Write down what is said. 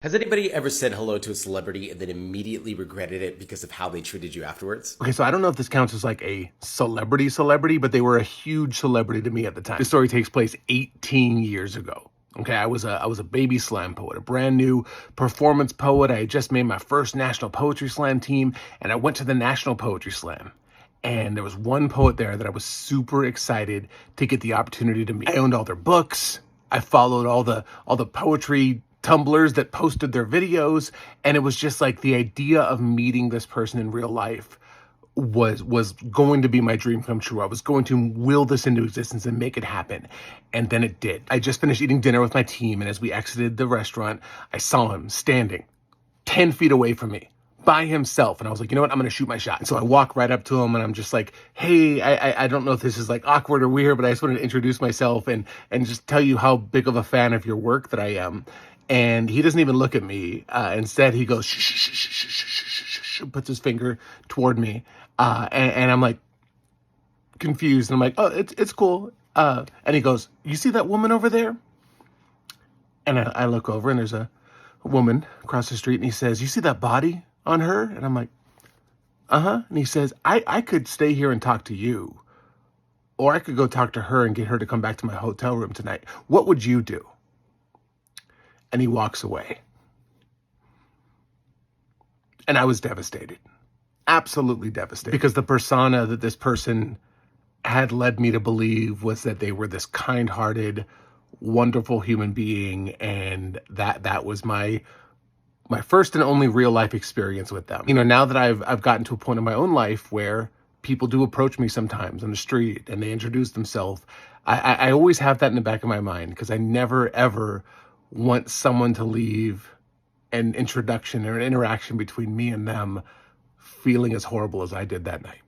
Has anybody ever said hello to a celebrity and then immediately regretted it because of how they treated you afterwards? Okay, so I don't know if this counts as like a celebrity, but they were a huge celebrity to me at the time. This story takes place 18 years ago. Okay, I was a baby slam poet, a brand new performance poet. I had just made my first National Poetry Slam team, and I went to the National Poetry Slam. And there was one poet there that I was super excited to get the opportunity to meet. I owned all their books. I followed all the poetry tumblers that posted their videos, and it was just like the idea of meeting this person in real life was going to be my dream come true. I was going to will this into existence and make it happen. And then it did. I just finished eating dinner with my team, and as we exited the restaurant, I saw him standing 10 feet away from me by himself. And I was like, you know what? I'm going to shoot my shot. And so I walk right up to him and I'm just like, hey, I don't know if this is like awkward or weird, but I just wanted to introduce myself and just tell you how big of a fan of your work that I am. And he doesn't even look at me. Instead, he goes, shh, shh, shh, shh, shh, shh, shh, shh, puts his finger toward me. And I'm like confused. And I'm like, oh, it's cool. And he goes, you see that woman over there? And I look over and there's a woman across the street, and he says, you see that body on her? And I'm like, uh-huh. And he says, I could stay here and talk to you, or I could go talk to her and get her to come back to my hotel room tonight. What would you do? And he walks away. And I was devastated, absolutely devastated, because the persona that this person had led me to believe was that they were this kind-hearted, wonderful human being, and that was my first and only real life experience with them. You know, now that I've gotten to a point in my own life where people do approach me sometimes on the street and they introduce themselves, I always have that in the back of my mind, because I never ever want someone to leave an introduction or an interaction between me and them feeling as horrible as I did that night.